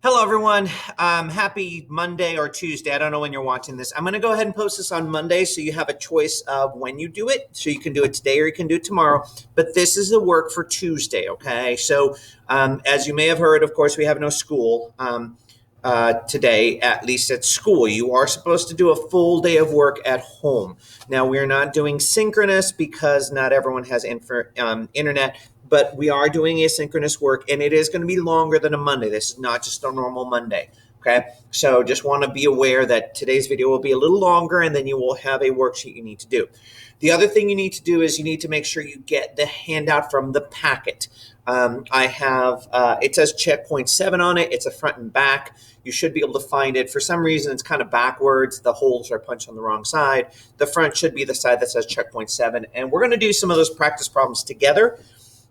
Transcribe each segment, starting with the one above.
Hello, everyone. Happy Monday or Tuesday. I don't know when you're watching this. I'm going to go ahead and post this on Monday so you have a choice of when you do it. So you can do it today or you can do it tomorrow. But this is the work for Tuesday, okay? So as you may have heard, of course, we have no school today, at least at school. You are supposed to do a full day of work at home. Now, we're not doing synchronous because not everyone has internet. But we are doing asynchronous work, and it is going to be longer than a Monday. This is not just a normal Monday, okay? So just want to be aware that today's video will be a little longer, and then you will have a worksheet you need to do. The other thing you need to do is you need to make sure you get the handout from the packet. I have, it says Checkpoint 7 on it. It's a front and back. You should be able to find it. For some reason, it's kind of backwards. The holes are punched on the wrong side. The front should be the side that says Checkpoint 7. And we're going to do some of those practice problems together.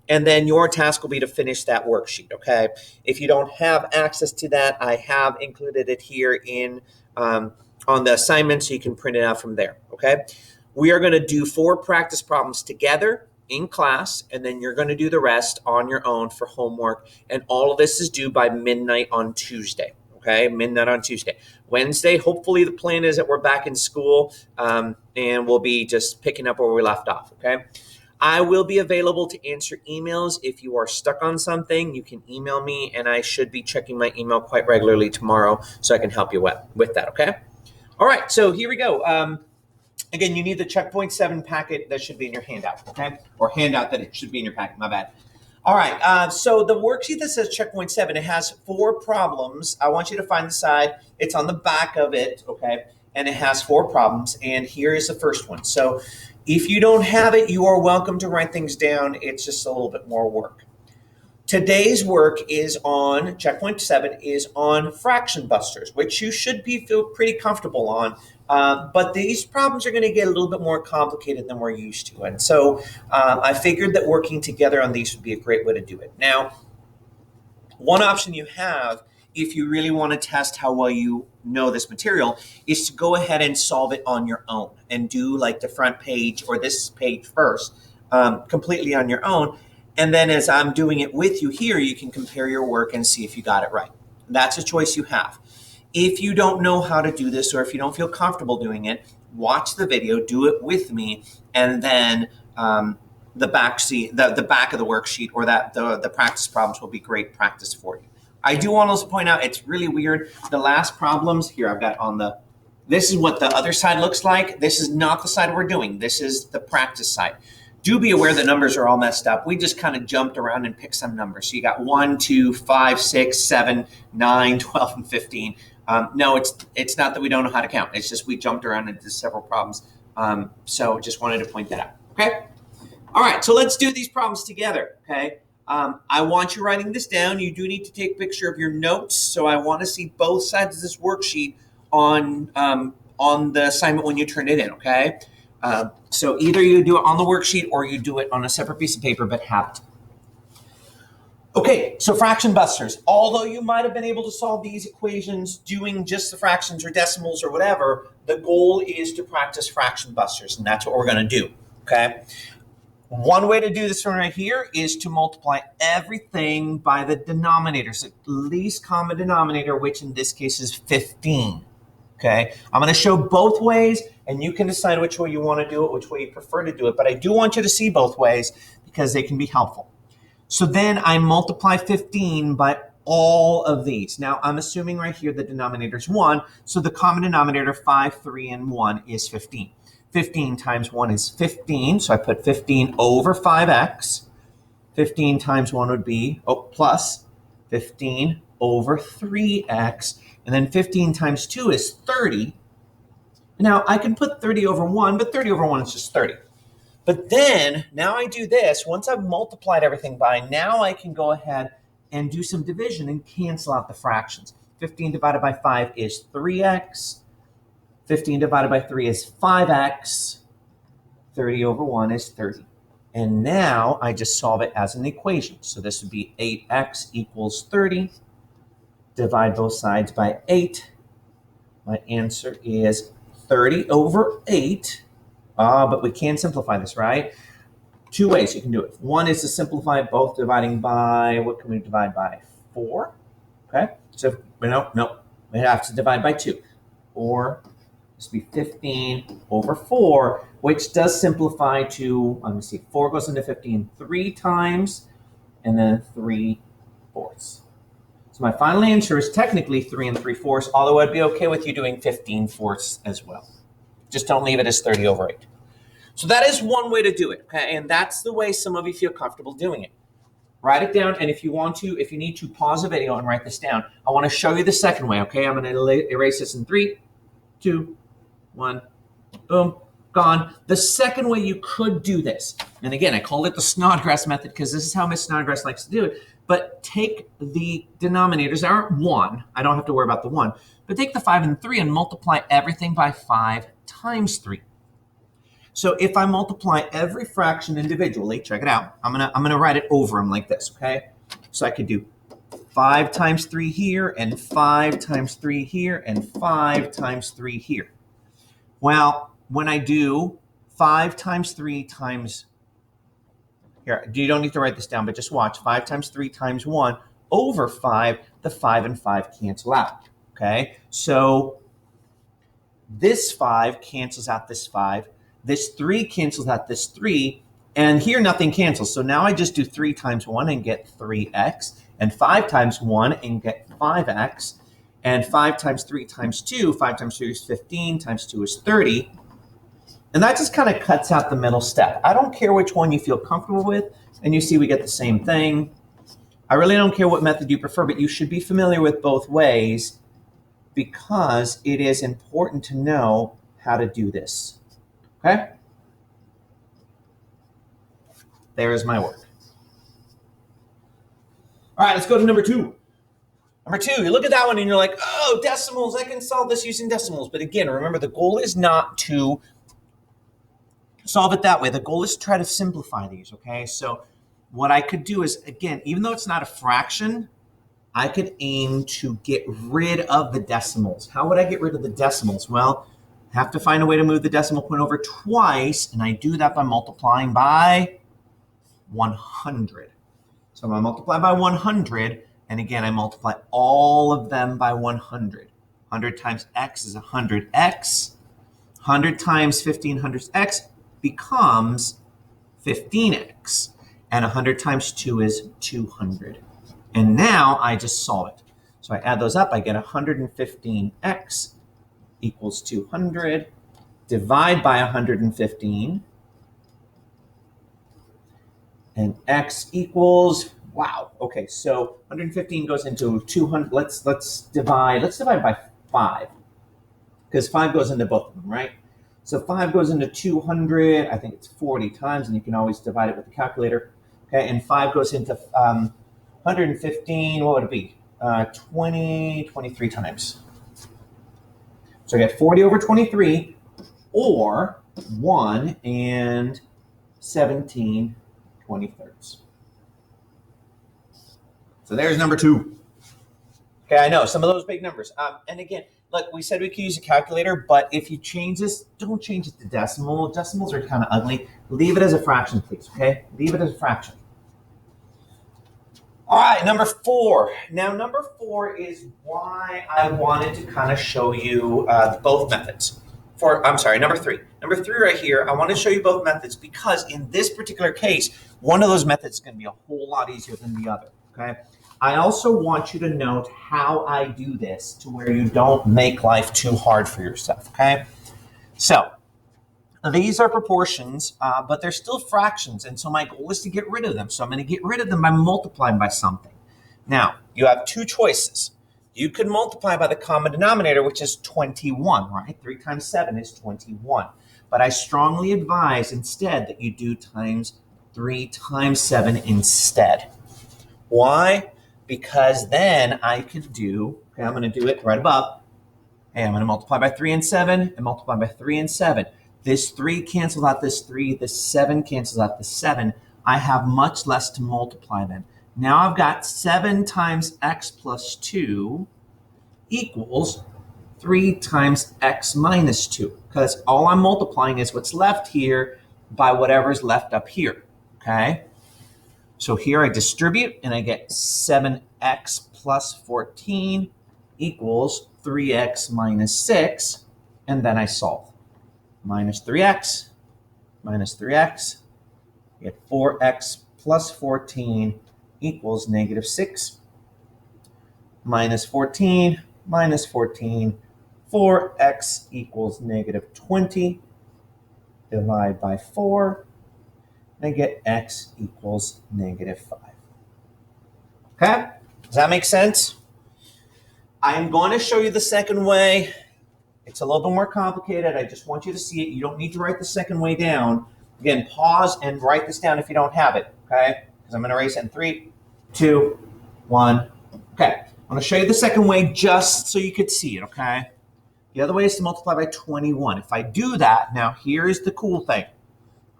And then your task will be to finish that worksheet, okay? If you don't have access to that, I have included it here in on the assignment so you can print it out from there, okay? We are going to do 4 practice problems together in class, and then you're going to do the rest on your own for homework. And all of this is due by midnight on Tuesday, okay? Midnight on Tuesday. Wednesday, hopefully the plan is that we're back in school and we'll be just picking up where we left off, okay? I will be available to answer emails. If you are stuck on something, you can email me, and I should be checking my email quite regularly tomorrow so I can help you with that, okay? All right, so here we go. Again, you need the Checkpoint 7 packet that should be in your handout, okay? Or handout that it should be in your packet, my bad. All right, so the worksheet that says Checkpoint 7, it has 4 problems. I want you to find the side. It's on the back of it, okay? And it has 4 problems, and here is the first one. So if you don't have it, you are welcome to write things down. It's just a little bit more work. Today's work is on, Checkpoint 7 is on fraction busters, which you should feel pretty comfortable on. But these problems are going to get a little bit more complicated than we're used to. And so I figured that working together on these would be a great way to do it. Now, one option you have, if you really want to test how well you know this material, is to go ahead and solve it on your own and do like the front page or this page first, completely on your own. And then as I'm doing it with you here, you can compare your work and see if you got it right. That's a choice you have. If you don't know how to do this, or if you don't feel comfortable doing it, watch the video, do it with me, and then the back of the worksheet or the practice problems will be great practice for you. I do want to also point out, it's really weird. The last problems here, I've got on this is what the other side looks like. This is not the side we're doing. This is the practice side. Do be aware the numbers are all messed up. We just kind of jumped around and picked some numbers. So you got 1, 2, 5, 6, 7, 9, 12, and 15. No, it's not that we don't know how to count. It's just we jumped around and did several problems. So just wanted to point that out, okay? All right, so let's do these problems together, okay? I want you writing this down. You do need to take a picture of your notes. So I want to see both sides of this worksheet on the assignment when you turn it in, okay? So either you do it on the worksheet or you do it on a separate piece of paper, but have it. Okay, so fraction busters. Although you might have been able to solve these equations doing just the fractions or decimals or whatever, the goal is to practice fraction busters, and that's what we're going to do, okay? One way to do this one right here is to multiply everything by the denominators, the least common denominator, which in this case is 15. Okay, I'm going to show both ways, and you can decide which way you want to do it, which way you prefer to do it. But I do want you to see both ways because they can be helpful. So then I multiply 15 by all of these. Now I'm assuming right here the denominator is 1, so the common denominator 5, 3, and 1 is 15. 15 times 1 is 15, so I put 15 over 5x. 15 times 1 would be, plus 15 over 3x. And then 15 times 2 is 30. Now, I can put 30 over 1, but 30 over 1 is just 30. But then, now I do this. Once I've multiplied everything by, now I can go ahead and do some division and cancel out the fractions. 15 divided by 5 is 3x. 15 divided by 3 is 5x. 30 over 1 is 30. And now I just solve it as an equation. So this would be 8x equals 30. Divide both sides by 8. My answer is 30 over 8. But we can simplify this, right? 2 ways you can do it. One is to simplify both dividing by, what can we divide by? 4. Okay, so no, we have to divide by 2. Or this would be 15 over 4, which does simplify to, let me see, 4 goes into 15 3 times, and then 3/4. So my final answer is technically 3 3/4, although I'd be okay with you doing 15/4 as well. Just don't leave it as 30 over 8. So that is one way to do it, okay? And that's the way some of you feel comfortable doing it. Write it down, and if you need to, pause the video and write this down. I want to show you the second way, okay? I'm going to erase this in 3, 2, 1, boom, gone. The second way you could do this, and again, I call it the Snodgrass method because this is how Miss Snodgrass likes to do it, but take the denominators, there aren't 1, I don't have to worry about the 1, but take the 5 and 3 and multiply everything by 5 times 3. So if I multiply every fraction individually, check it out, I'm gonna write it over them like this, okay? So I could do 5 times 3 here, and 5 times 3 here, and 5 times 3 here. Well, when I do 5 times 3 times, here, you don't need to write this down, but just watch, 5 times 3 times 1 over 5, the 5 and 5 cancel out, okay? So this 5 cancels out this 5, this 3 cancels out this 3, and here nothing cancels. So now I just do 3 times 1 and get 3x, and 5 times 1 and get 5x, and 5 times 3 times 2, 5 times 3 is 15, times 2 is 30. And that just kind of cuts out the middle step. I don't care which one you feel comfortable with, and you see we get the same thing. I really don't care what method you prefer, but you should be familiar with both ways because it is important to know how to do this. Okay? There is my work. All right, let's go to number 2. Number 2, you look at that one and you're like, oh, decimals, I can solve this using decimals. But again, remember, the goal is not to solve it that way. The goal is to try to simplify these, okay? So what I could do is, again, even though it's not a fraction, I could aim to get rid of the decimals. How would I get rid of the decimals? Well, I have to find a way to move the decimal point over twice, and I do that by multiplying by 100. So I'm going to multiply by 100, and again, I multiply all of them by 100. 100 times x is 100x. 100 times 1500 x becomes 15x. And 100 times 2 is 200. And now I just solve it. So I add those up, I get 115x equals 200. Divide by 115. And x equals, wow, okay, so 115 goes into 200. Let's divide by 5, because 5 goes into both of them, right? So 5 goes into 200, I think it's 40 times, and you can always divide it with the calculator, okay? And 5 goes into 115, what would it be? 23 times. So I get 40 over 23, or 1 and 17 23rds. So there's number 2. Okay, I know, some of those big numbers. And again, look, we said we could use a calculator, but if you change this, don't change it to decimal. Decimals are kind of ugly. Leave it as a fraction, please, okay? Leave it as a fraction. All right, number 4. Now, number 4 is why I wanted to kind of show you both methods. Number 3. Number 3 right here, I want to show you both methods because in this particular case, one of those methods is going to be a whole lot easier than the other, okay? I also want you to note how I do this to where you don't make life too hard for yourself, okay? So these are proportions, but they're still fractions, and so my goal is to get rid of them. So I'm going to get rid of them by multiplying by something. Now, you have 2 choices. You could multiply by the common denominator, which is 21, right? 3 times 7 is 21. But I strongly advise instead that you do times 3 times 7 instead. Why? Because then I could do, okay, I'm going to do it right above. Hey, I'm going to multiply by 3 and 7 and multiply by 3 and 7. This 3 cancels out this 3. This 7 cancels out the 7. I have much less to multiply then. Now I've got 7 times x plus 2 equals 3 times x minus 2, because all I'm multiplying is what's left here by whatever's left up here, okay? So here I distribute and I get 7x plus 14 equals 3x minus 6, and then I solve. Minus 3x, minus 3x, I get 4x plus 14 equals negative 6, minus 14, minus 14, 4x equals negative 20, divide by 4, and I get x equals negative 5. Okay? Does that make sense? I am going to show you the second way. It's a little bit more complicated. I just want you to see it. You don't need to write the second way down. Again, pause and write this down if you don't have it, okay? Because I'm going to erase it in 3, 2, 1. Okay, I'm going to show you the second way just so you could see it, okay? The other way is to multiply by 21. If I do that, now here's the cool thing.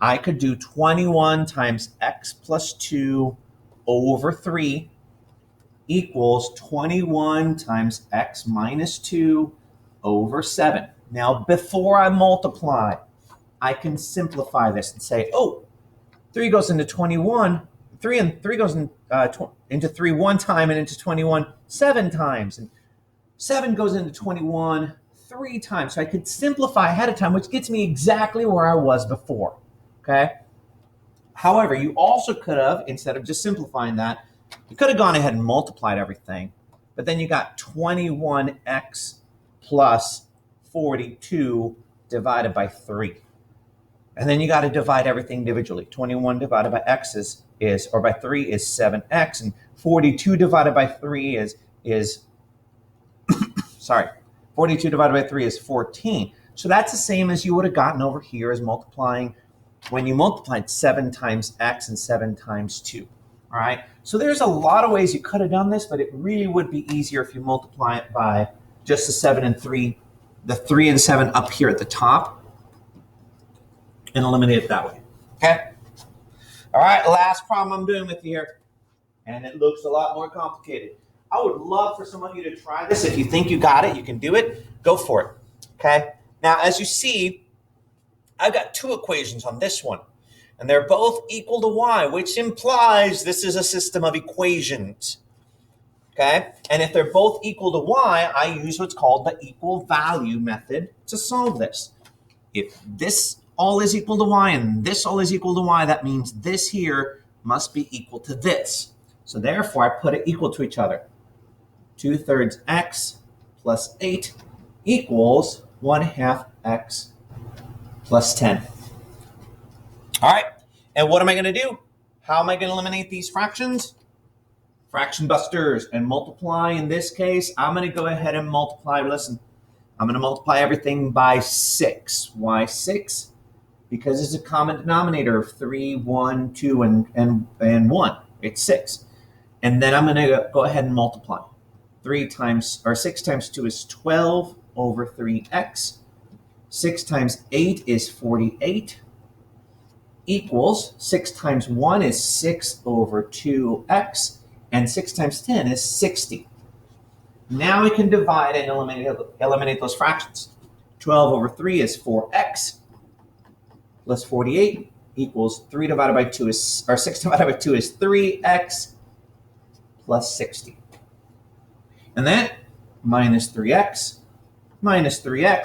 I could do 21 times x plus 2 over 3 equals 21 times x minus 2 over 7. Now, before I multiply, I can simplify this and say, oh, 3 goes into 21. 3 goes into 3 one time and into 21 7 times. And 7 goes into 21 3 times. So I could simplify ahead of time, which gets me exactly where I was before. Okay? However, you also could have, instead of just simplifying that, you could have gone ahead and multiplied everything, but then you got 21x plus 42 divided by 3. And then you got to divide everything individually. 21 divided by x or by 3 is 7x, and 42 divided by 3 is 42 divided by 3 is 14. So that's the same as you would have gotten over here as multiplying when you multiplied 7 times x and 7 times 2. All right, so there's a lot of ways you could have done this, but it really would be easier if you multiply it by just the 7 and 3, the 3 and 7 up here at the top, and eliminate it that way. Okay? All right, last problem I'm doing with you here, and it looks a lot more complicated. I would love for some of you to try this. If you think you got it, you can do it, go for it. Okay? Now, as you see, I've got 2 equations on this one. And they're both equal to y, which implies this is a system of equations. Okay? And if they're both equal to y, I use what's called the equal value method to solve this. If this all is equal to y and this all is equal to y, that means this here must be equal to this. So therefore, I put it equal to each other. 2/3 x plus 8 equals 1/2 x plus 10. All right, and what am I going to do? How am I going to eliminate these fractions? Fraction busters, and multiply. In this case, I'm going to go ahead and multiply. Listen, I'm going to multiply everything by 6. Why 6? Because it's a common denominator of 3, 1, 2, and 1. It's 6. And then I'm going to go ahead and multiply. 6 times 2 is 12 over 3x. 6 times 8 is 48. Equals 6 times 1 is 6 over 2x, and 6 times 10 is 60. Now we can divide and eliminate those fractions. 12 over 3 is 4x plus 48 equals 6 divided by 2 is 3x plus 60. And then minus 3x,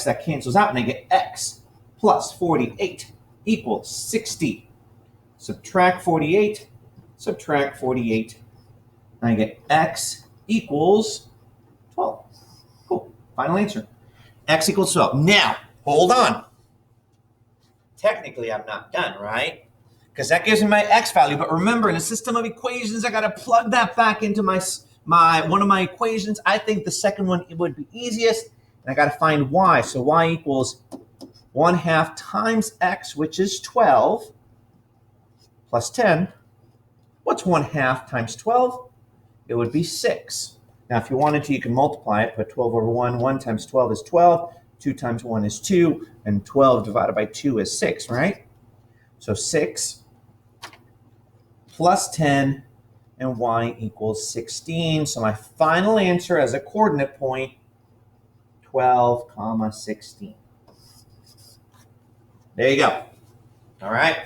that cancels out, and I get x plus 48 equals 60. Subtract 48, and I get x equals 12. Cool. Final answer. X equals 12. Now, hold on. Technically, I'm not done, right? Because that gives me my x value. But remember, in a system of equations, I got to plug that back into one of my equations. I think the second one would be easiest. And I got to find y. So y equals 1/2 times x, which is 12, plus 10. What's 1/2 times 12? It would be 6. Now, if you wanted to, you can multiply it. Put 12 over 1. 1 times 12 is 12. 2 times 1 is 2. And 12 divided by 2 is 6, right? So 6 plus 10, and y equals 16. So my final answer as a coordinate point, 12, 16. There you go. All right.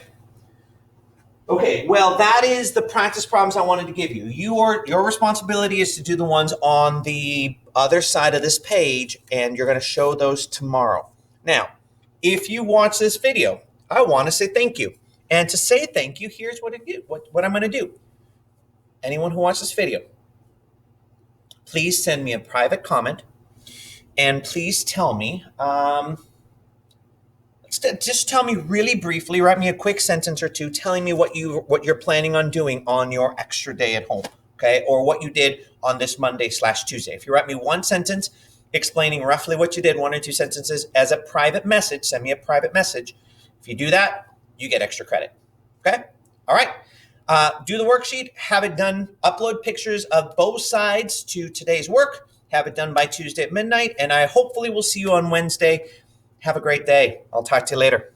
Okay, well, that is the practice problems I wanted to give you. Your responsibility is to do the ones on the other side of this page, and you're going to show those tomorrow. Now, if you watch this video, I want to say thank you. And to say thank you, here's what I'm going to do. Anyone who watched this video, please send me a private comment, and please tell me, just tell me really briefly, write me a quick sentence or two telling me what you're planning on doing on your extra day at home, okay? Or what you did on this Monday/Tuesday. If you write me one sentence explaining roughly what you did, one or two sentences as a private message, send me a private message. If you do that, you get extra credit, okay? All right. Do the worksheet, have it done, upload pictures of both sides to today's work, have it done by Tuesday at midnight, and I hopefully will see you on Wednesday. Have a great day. I'll talk to you later.